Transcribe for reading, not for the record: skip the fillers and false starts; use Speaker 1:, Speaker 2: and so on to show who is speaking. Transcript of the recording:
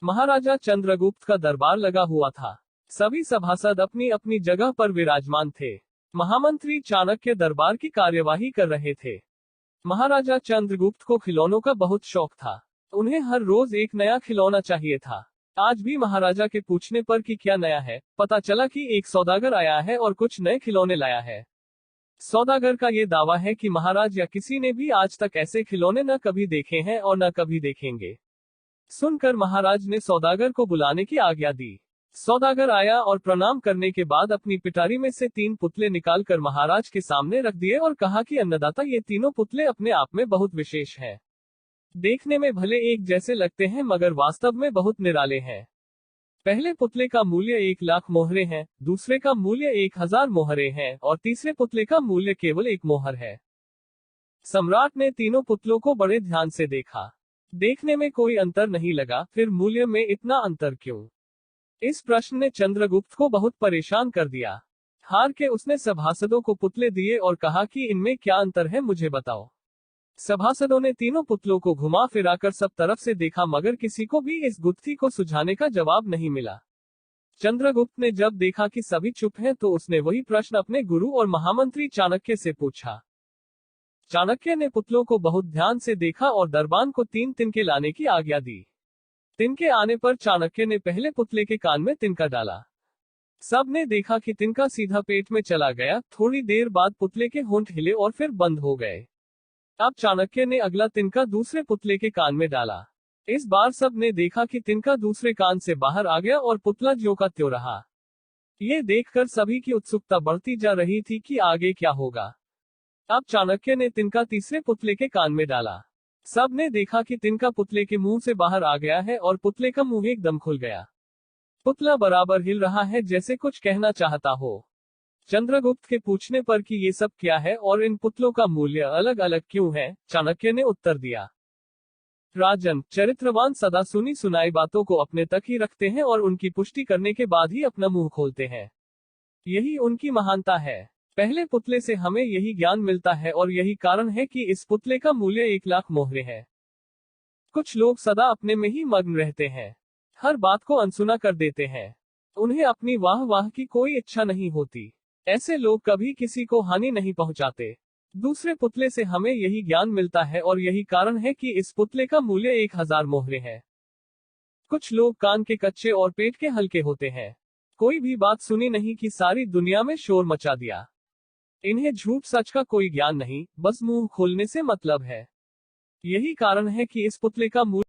Speaker 1: महाराजा चंद्रगुप्त का दरबार लगा हुआ था। सभी सभासद अपनी अपनी जगह पर विराजमान थे। महामंत्री चाणक्य दरबार की कार्यवाही कर रहे थे। महाराजा चंद्रगुप्त को खिलौनों का बहुत शौक था। उन्हें हर रोज एक नया खिलौना चाहिए था। आज भी महाराजा के पूछने पर कि क्या नया है, पता चला कि एक सौदागर आया है और कुछ नए खिलौने लाया है। सौदागर का ये दावा है कि महाराज या किसी ने भी आज तक ऐसे खिलौने न कभी देखे हैं और न कभी देखेंगे। सुनकर महाराज ने सौदागर को बुलाने की आज्ञा दी। सौदागर आया और प्रणाम करने के बाद अपनी पिटारी में से 3 पुतले निकालकर महाराज के सामने रख दिए और कहा कि अन्नदाता, ये तीनों पुतले अपने आप में बहुत विशेष हैं। देखने में भले एक जैसे लगते हैं मगर वास्तव में बहुत निराले हैं। पहले पुतले का मूल्य 1,00,000 मोहरे हैं, दूसरे का मूल्य 1,000 मोहरे हैं और तीसरे पुतले का मूल्य केवल 1 मोहर है। सम्राट ने तीनों पुतलों को बड़े ध्यान से देखा। देखने में कोई अंतर नहीं लगा, फिर मूल्य में इतना अंतर क्यों? इस प्रश्न ने चंद्रगुप्त को बहुत परेशान कर दिया। हार के उसने सभासदों को पुतले दिए और कहा कि इनमें क्या अंतर है, मुझे बताओ। सभासदों ने तीनों पुतलों को घुमा फिराकर सब तरफ से देखा मगर किसी को भी इस गुत्थी को सुझाने का जवाब नहीं मिला। चंद्रगुप्त ने जब देखा कि सभी चुप हैं तो उसने वही प्रश्न अपने गुरु और महामंत्री चाणक्य से पूछा। चाणक्य ने पुतलों को बहुत ध्यान से देखा और दरबान को 3 तिनके लाने की आज्ञा दी। तिनके आने पर चाणक्य ने पहले पुतले के कान में तिनका डाला। सब ने देखा कि तिनका सीधा पेट में चला गया। थोड़ी देर बाद पुतले के होंठ हिले और फिर बंद हो गए। अब चाणक्य ने अगला तिनका दूसरे पुतले के कान में डाला। इस बार सब ने देखा कि तिनका दूसरे कान से बाहर आ गया और पुतला ज्यों का त्यों रहा। ये देखकर सभी की उत्सुकता बढ़ती जा रही थी कि आगे क्या होगा। अब चाणक्य ने तिनका तीसरे पुतले के कान में डाला। सब ने देखा कि तिनका पुतले के मुंह से बाहर आ गया है और पुतले का मुंह एकदम खुल गया। पुतला बराबर हिल रहा है जैसे कुछ कहना चाहता हो। चंद्रगुप्त के पूछने पर कि ये सब क्या है और इन पुतलों का मूल्य अलग अलग क्यों है, चाणक्य ने उत्तर दिया। राजन, चरित्रवान सदा सुनी सुनाई बातों को अपने तक ही रखते हैं और उनकी पुष्टि करने के बाद ही अपना मुंह खोलते हैं। यही उनकी महानता है। पहले पुतले से हमें यही ज्ञान मिलता है और यही कारण है कि इस पुतले का मूल्य 1,00,000 मोहरे है। कुछ लोग सदा अपने में ही मग्न रहते हैं, हर बात को अनसुना कर देते हैं। उन्हें अपनी वाह वाह की कोई इच्छा नहीं होती। ऐसे लोग कभी किसी को हानि नहीं पहुंचाते। दूसरे पुतले से हमें यही ज्ञान मिलता है और यही कारण है कि इस पुतले का मूल्य 1,000 मोहरे है। कुछ लोग कान के कच्चे और पेट के हल्के होते हैं। कोई भी बात सुनी नहीं कि सारी दुनिया में शोर मचा दिया। इन्हें झूठ सच का कोई ज्ञान नहीं, बस मुंह खोलने से मतलब है। यही कारण है कि इस पुतले का मूल्य